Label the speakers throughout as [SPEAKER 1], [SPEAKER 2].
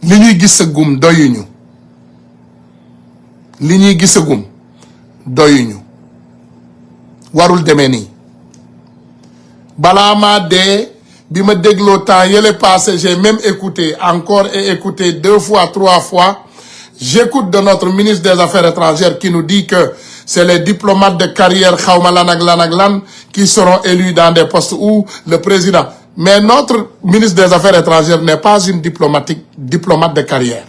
[SPEAKER 1] li ñuy gisagum doyuñu li ñuy gisagum doyuñu warul demee nii balaa maa dee bi ma dégloo temps yële passé j'ai même écouté encore et écouté 2 fois 3 fois j'écoute de notre ministre des Affaires étrangères qui nous dit que c'est les diplomates de carrière xawma lan ak lan ak lan qui seront élus dans des postes où le président mais notre ministre des Affaires étrangères n'est pas une diplomate de carrière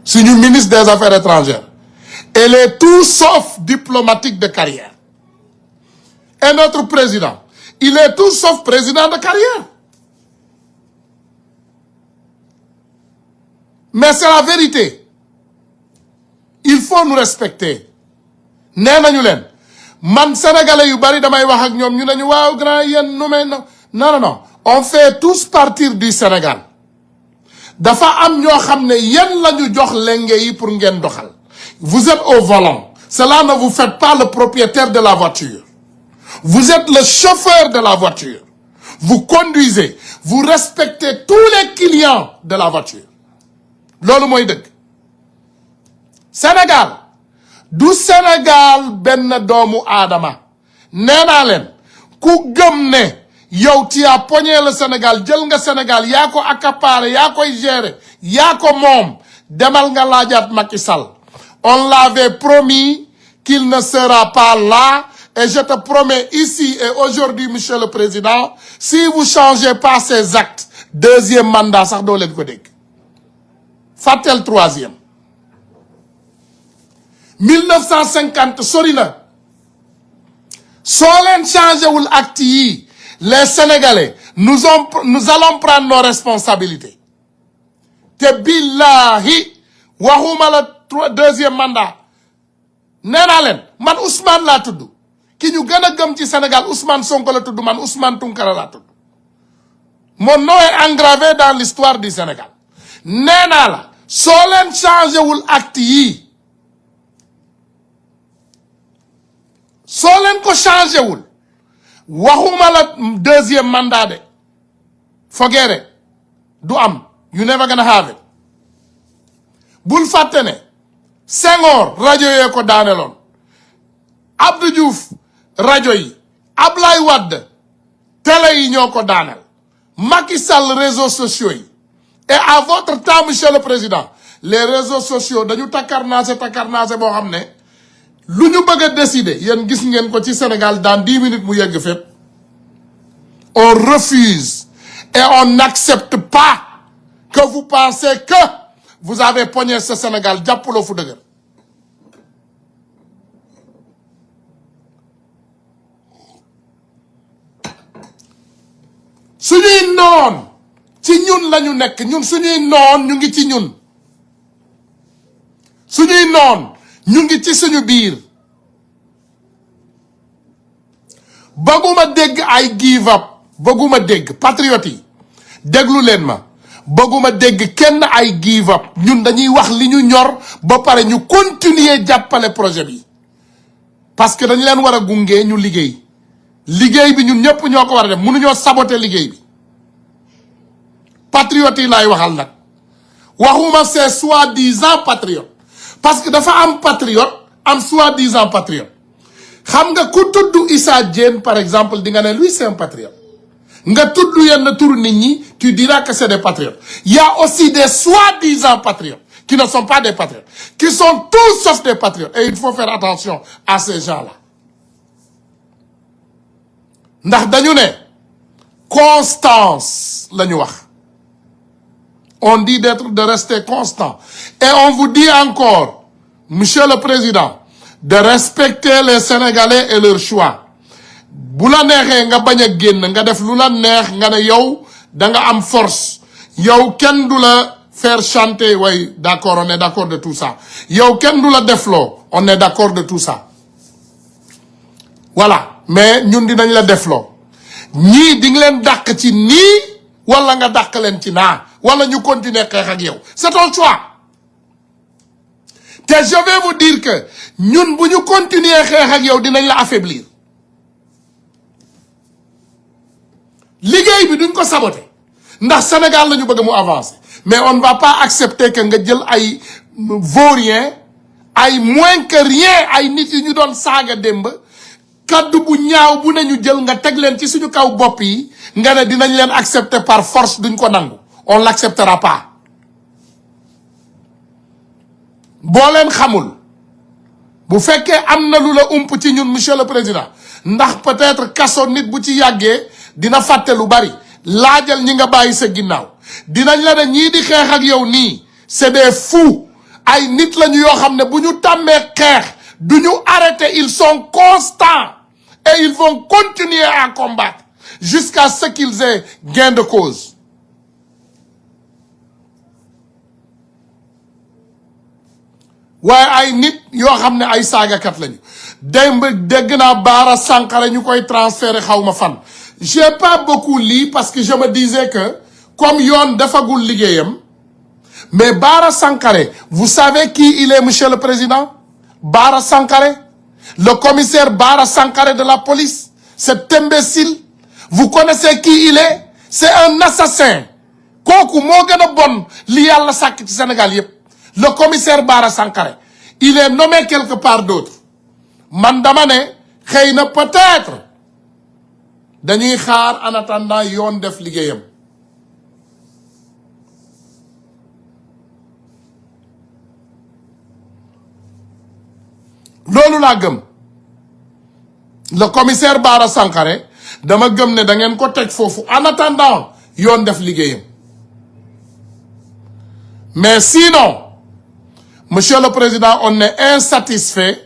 [SPEAKER 1] suñu ministre des Affaires étrangères elle est tout sauf diplomatique de carrière et notre président il est tout sauf président de carrière mais c'est la vérité il faut nous respecter nee nañu leen man sénégalais yu bari damay wax ak ñoom ñu nañu waaw grand yéen nu may non on fait tous partir du Sénégal dafa am ñoo xam ne yéen la ñu jox lenge yi pour ngeen doxal vous êtes au volant cela ne vous fait pas le propriétaire de la voiture vous êtes le chauffeur de la voiture vous conduisez vous respectez tous les clients de la voiture loolu mooy dëgg Sénégal du Sénégal benn doomu aadama nee naa leen ku gëm ne yow tu as pogné le Sénégal jël nga Sénégal yaa ko accaparé yaa koy gérer yaa ko moom demal nga laajaat Macky Sall on l'avait promis qu'il ne sera pas là et je te promets ici et aujourd'hui monsieur le président si vous changez pas ces actes deuxième mandat sax doo leen ko dégg fàttel troisième 1950 sori na soo leen changé wul acte yi les Sénégalais nous allons prendre nos responsabilités te billahi waxuma la deuxième mandat nee naa leen man Ousmane laa tudd ki ñu gën a gëm ci Sénégal Ousmane Sonko la tudd man Ousmane Tounkara laa tudd mon nom est engravé dans l'histoire du Sénégal nee naa la soo leen changé wul acte yi soo leen ko changé wul waxuma la deuxième mandat de forget it du am you never gonna have it bul fàtte ne Senghor rajo yee ko daaneloon Abdou Diouf rajo yi Ablaye Wade télé yi ñoo ko daaneel Macky Sall réseaux sociaux yi et à votre temps monsieur le président les réseaux sociaux dañu takkarnaase boo xam ne lu ñu bëgg a décider yéen gis ngeen ko ci Sénégal dans 10 minutes mu yegg fépp on refuse et on n'accepte pas que vous pensez que vous avez pogné ce Sénégal jàppaloo fu dëgër suñuy noon ci ñun lañu nekk ñun suñuy noon ñu ngi ci ñun suñuy noon ñu ngi ci suñu biir bëgguma dégg ay give up bëgguma dégg patriote yi déglu leen ma bëgguma dégg kenn ay give up ñun dañuy wax li ñu ñor ba pare ñu continuer jàppale projet bi parce que dañu leen war a gunge ñu liggéey bi ñun ñëpp ñoo ko war a def mënuñoo saboter liggéey bi patriote yi laay waxal nag waxuma c'est soi-disant patriote parce que dafa am patriote am soi-disant patriote xam nga ku tudd Issa Diène par exemple di nga ne lui c'est un patriote nga tudd yenn tur nit ñi tu diras que c'est des patriotes il y a aussi des soi-disant patriotes qui ne sont pas des patriotes qui sont tous sauf des patriotes et il faut faire attention à ces gens-là ndax dañu ne constance la ñu wax on dit de rester constant et on vous dit encore monsieur le président de respecter les Sénégalais et leur choix bu la neexee nga bañ a génn nga def lu la neex nga ne yow da nga am force yow kenn du la faire chanter way d'accord on est d'accord de tout ça yow kenn du la defloo on est d'accord de tout ça voilà mais ñun dinañ la defloo ñii di nga leen dàq ci nii wala nga dàq leen ci naa wala ñu continuer xeex ak yow c'est ton choix te je vais vous dire que ñun bu ñu continuer xeex ak yow dinañ la affaiblir liggéey bi duñ ko saboter ndax Sénégal la ñu bëgg mu avancer mais on ne va pas accepter que nga jël ay vaurien ay moins que rien ay nit yu ñu doon saaga démb kaddu bu ñaaw bu ne ñu jël nga teg leen ci suñu kaw bopp yi nga ne dinañ leen accepter par force duñ ko nangu on l'acceptera pas boo leen xamul bu fekkee am na lu la ump ci ñun monsieur le président ndax peut-être kaso nit bu ci yàggee dina fàtte lu bari laajal ñi nga bàyyi sa ginnaaw dinañ la ne ñii di xeex ak yow nii c'est des fous ay nit lañu yoo xam ne bu ñu tàmmee xeex du ñu arrêter ils sont constants et ils vont continuer à combattre jusqu'à ce qu'ils aient gain de cause waaye ay nit yoo xam ne ay saagakat lañu démb dégg naa Bara Sankaré ñu koy transférer xaw ma fan j'ai pas beaucoup lu parce que je me disais que comme yoon defagul liggéeyam mais Bara Sankaré vous savez qui il est monsieur le président Bara Sankaré le commissaire Bara Sankaré de la police cet imbécile vous connaissez qui il est c'est un assassin kooku moo gën a bon li yàlla sàkk ci Sénégal yépp le commissaire Bara Sankaré il est nommé quelque part d'autre man dama ne xëy na peut-être dañuy xaar en attendant yoon def liggéeyam loolu laa gëm le commissaire Bara Sankaré dama gëm ne da ngeen ko teg foofu en attendant yoon def liggéeyam mais sinon monsieur le président on est insatisfait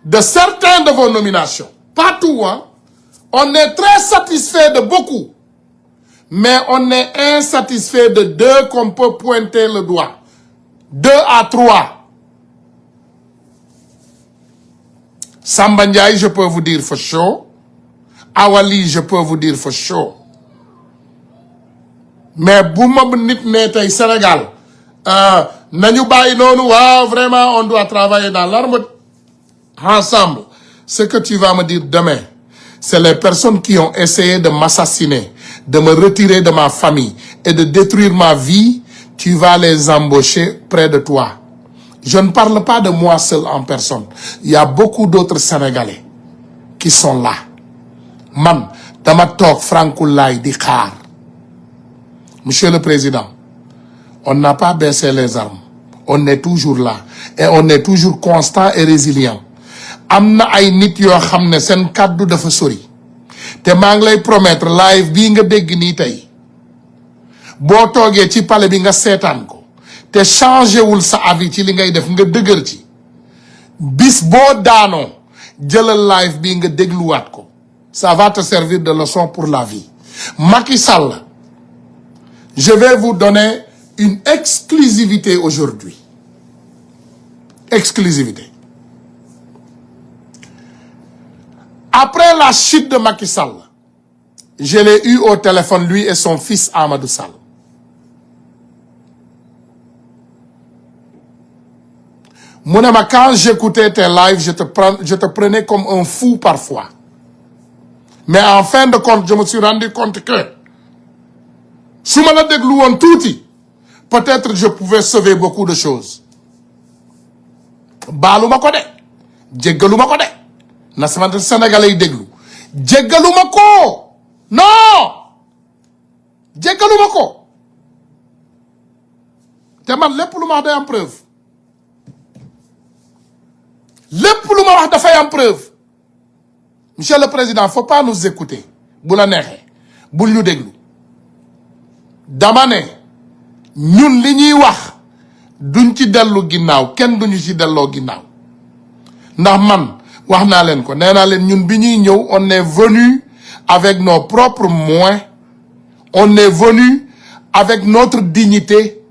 [SPEAKER 1] de certains de vos nominations pas tout hein on est très satisfait de beaucoup mais on est insatisfait de 2 qu'on peut pointer le doigt 2 à 3 Samba Ndiaye je peux vous dire for sure Awali je peux vous dire for sure mais bu ma nit ne tey Sénégal nañu bàyyi noonu waaw vraiment on doit travailler dans l'arme ensemble ce que tu vas me dire demain c'est les personnes qui ont essayé de m'assassiner de me retirer de ma famille et de détruire ma vie tu vas les embaucher près de toi je ne parle pas de moi seul en personne il y a beaucoup d'autres Sénégalais qui sont là man dama toog Francoulaye di xaar monsieur le président on n'a pas baissé les armes on est toujours là et on est toujours constant et résilient am na ay nit yoo xam ne seen kàddu dafa sori te maa ngi lay promettre live bii nga dégg nii tey boo toogee ci palais bi nga seetaan ko te changé wul sa avis ci li ngay def nga dëgër ci bis boo daanoo jëlal live bii nga dégluwaat ko ça va te servir de leçon pour la vie Macky Sall je vais vous donner une exclusivité aujourd'hui exclusivité après la chute de Macky Sall je l'ai eu au téléphone lui et son fils Amadou Sall mu ne ma quand j'écoutais tes lives je te prenais comme un fou parfois mais en fin de compte je me suis rendu compte que su ma la déglu woon tuuti peut-être je pouvais sauver beaucoup de choses baaluma ko de jéggaluma ko de na sama Sénégalais yi déglu jéggaluma ko non jéggaluma ko te man lépp lu ma wax day am preuve lépp lu ma wax dafay am preuve monsieur le président faut pas nous écouter bu la neexee bul ñu déglu dama ne ñun li ñuy wax duñ ci dellu ginnaaw kenn duñu ci delloo ginnaaw ndax man wax naa leen ko nee naa leen ñun bi ñuy ñëw on est venu avec nos propres moyens on est venu avec notre dignité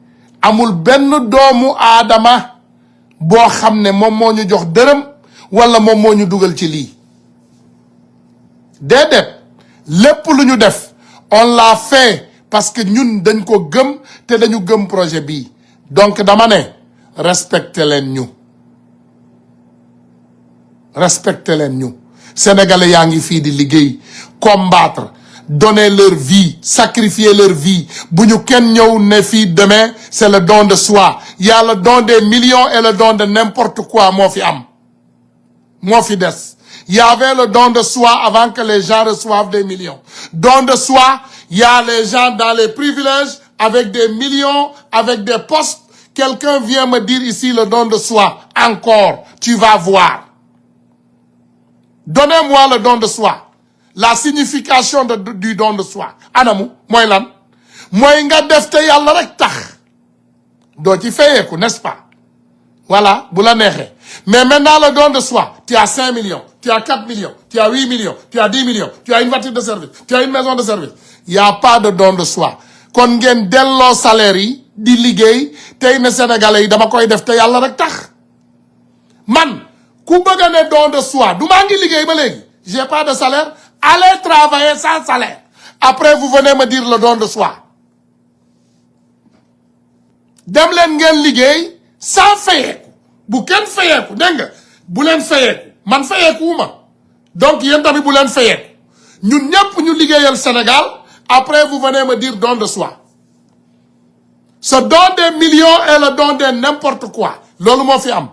[SPEAKER 1] amul benn doomu aadama boo xam ne moom moo ñu jox dërëm wala moom moo ñu dugal ci lii déedéet lépp lu ñu def on l'a fait parce que ñun dañ ko gëm te dañu gëm projet bii donc dama ne respecté leen ñu respecté leen ñu sénégalais yaa ngi fii di liggéey combattre donner leur vie, sacrifier leur vie. Buñu ken ñew ne fi demain, c'est le don de soi. Il y a le don des millions et le don de n'importe quoi mo fi am. Mo fi dess. Il y avait le don de soi avant que les gens reçoivent des millions. Don de soi, il y a les gens dans les privilèges avec des millions, avec des postes. Quelqu'un vient me dire ici le don de soi. Encore, tu vas voir. Donnez-moi le don de soi. La signification du don de soi. Anamu, moy lan? Moy nga def te yalla rek tax. Do ci fayeku, n'est-ce pas? Voilà, bu la nexé. Mais maintenant le don de soi, tu as 5 millions, tu as 4 millions, tu as 8 millions, tu as 10 millions, tu as une voiture de service, tu as une maison de service. Il n'y a pas de don de soi. Kon ngeen dello salaire yi di liggéey tay na sénégalais yi dama koy def te yalla rek tax. Man ku bëgg ne don de soi, du ma ngi liggéey ba légui. J'ai pas de salaire, allez travailler sans salaire. Après vous venez me dire le don de soi. Dem len ngeen liggéey sans fayeku. Bu ken fayeku, deng nga? Bu len fayeku. Man fayeku ma. Donc yeen tamit bu len fayeku. Ñun ñëpp ñu liggéeyal Sénégal, après vous venez me dire don de soi. Ce don des millions est le don de n'importe quoi. Lolu mo fi am.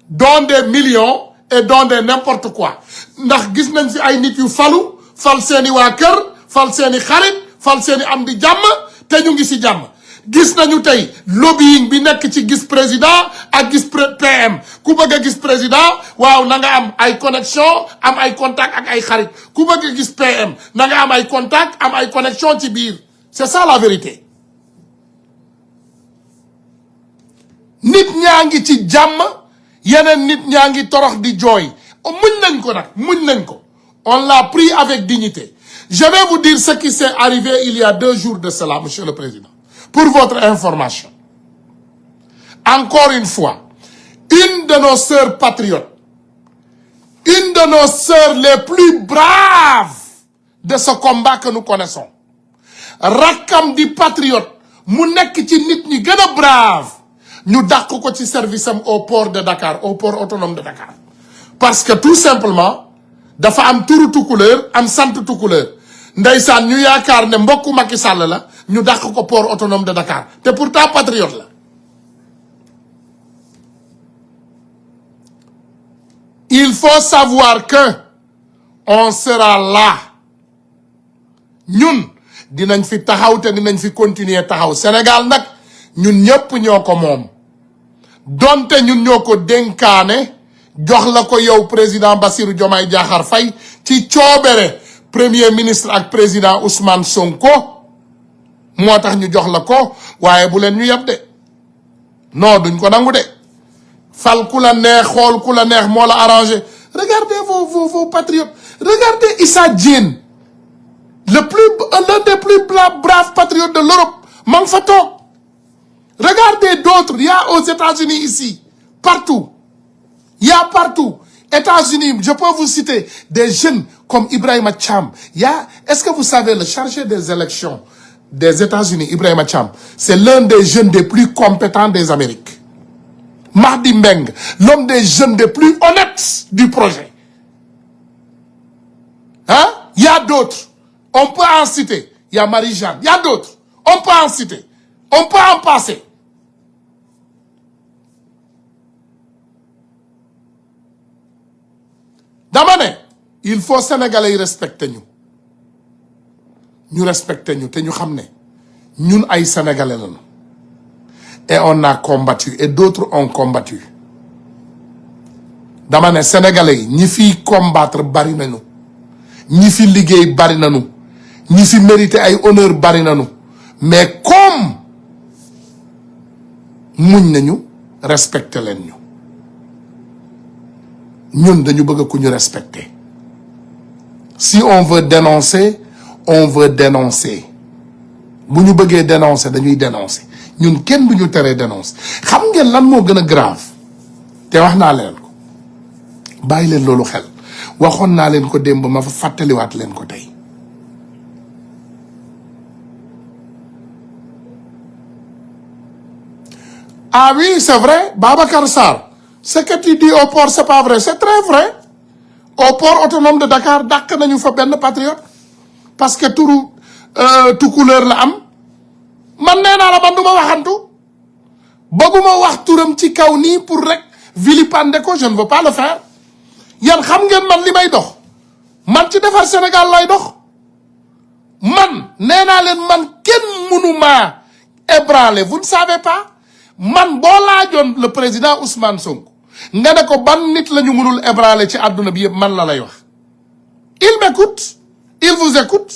[SPEAKER 1] Don des millions et don de n'importe quoi. Ndax gis nañ fi ay nit yu falu, fal seeni waa kër, fal seeni xarit, fal seeni am di jàmm, te ñu ngi ci jàmm. Gis nañu tey lobbying bi nekk ci gis président ak gis PM. Ku bëgg a gis président, waaw na nga am ay connexion, am ay contact ak ay xarit. Ku bëgg a gis PM, na nga am ay contact, am ay connexion ci biir. C'est ça la vérité. Nit ñaa ngi ci jàmm, yeneen nit ñaa ngi torox di jooy. Muñ nañ ko nag, muñ nañ ko. On l'a pris avec dignité. Je vais vous dire ce qui s'est arrivé il y a 2 jours de cela, Monsieur le Président. Pour votre information. Encore une fois, une de nos sœurs patriotes, une de nos sœurs les plus braves de ce combat que nous connaissons, rakkam di patriote, mu nekk ci nit ñi gën a brave, ñu dàq ko ci service am au port de Dakar, au port autonome de Dakar. Parce que tout simplement, dafa am turu tukuleur, am sant tukuleur. Ndeysaan ñu yaakaar ne mbokku Macky Sall la, ñu dàq ko port autonome de Dakar. Te pourtant patriote la. Il faut savoir que on sera là. Ñun dinañ fi taxaw te dinañ fi continuer taxaw. Sénégal nag ñun ñëpp ñoo ko moom. Donte ñun ñoo ko dénkaane jox la ko yow président Bassirou Diomaye Diakhar Faye ci coobere premier ministre ak président Ousmane Sonko moo tax ñu jox la ko waaye bu leen ñu yeb de non duñ ko nangu de fal ku la neex xool ku la neex moo la arrangé. Regardez vos patriotes, regardez Issa Diène, l'un des plus braves patriotes de l'Europe, man fa toog. Regardez d'autres, il y a aux États-Unis ici, partout. Il y a partout. États-Unis, je peux vous citer des jeunes comme Ibrahima Thiam. Est-ce que vous savez, le chargé des élections des États-Unis, Ibrahima Thiam, c'est l'un des jeunes des plus compétents des Amériques. Mahdi Mbeng, l'homme des jeunes des plus honnêtes du projet. Hein? Il y a d'autres. On peut en citer. Il y a Marie-Jeanne. Il y a d'autres. On peut en citer. On peut en passer. dama ne il faut sénégalais yi respecter ñu respecter ñu te ñu xam ne ñun ay sénégalais lañu et on a combattu et d'autres ont combattu. dama ne sénégalais yi ñi fi combattre bari nañu, ñi fi liggéey bari nañu, ñi fi mérité ay honneur bari nañu, mais comme muñ nañu respecter leen ñu. Ñun dañu bëgg ku ñu respecter. Si on veut dénoncer, on veut dénoncer. Bu ñu bëggee dénoncer dañuy dénoncer. Ñun kenn duñu teree dénoncer. Xam ngeen lan moo gën a grave te wax naa leen ko. Bàyyi leen loolu xel. Waxoon naa leen ko démb ma fa fàttaliwaat leen ko tey. Ah oui, c'est vrai, Babacar Sarr. Ce que tu dis au port, c'est pas vrai. C'est très vrai. Au port autonome de Dakar, dàq nañu fa benn patriote. parce que tout couleur la am man nee naa la man duma waxantu bëgguma wax turam ci kaw nii pour rek vilipender ko je ne veux pas le faire yéen xam ngeen man li may dox man ci defar Sénégal lay dox man nee naa leen man kenn mënu maa ébranler vous ne savez pas man boo laajoon le président Ousmane Sonko nga ne ko ban nit la ñu mënul ébranler ci àdduna bi yëpp man la lay wax il m'écoute il vous écoute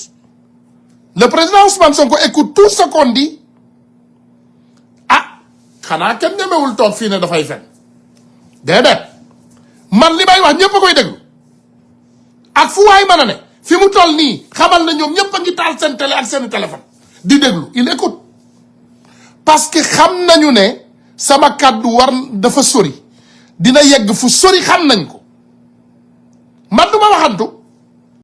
[SPEAKER 1] le président Ousmane Sonko écoute tout ce qu'on dit ah xanaa kenn ñemewul toog fii ne dafay fen déedéet man li may wax ñëpp a koy déglu ak fu waay mën a ne fi mu toll nii xamal na ñoom ñëpp a ngi taal seen télé ak seen téléphone di déglu il écoute parce que xam nañu ne sama kàddu war dafa sori dina yegg fu sori xam nañ ko man duma waxantu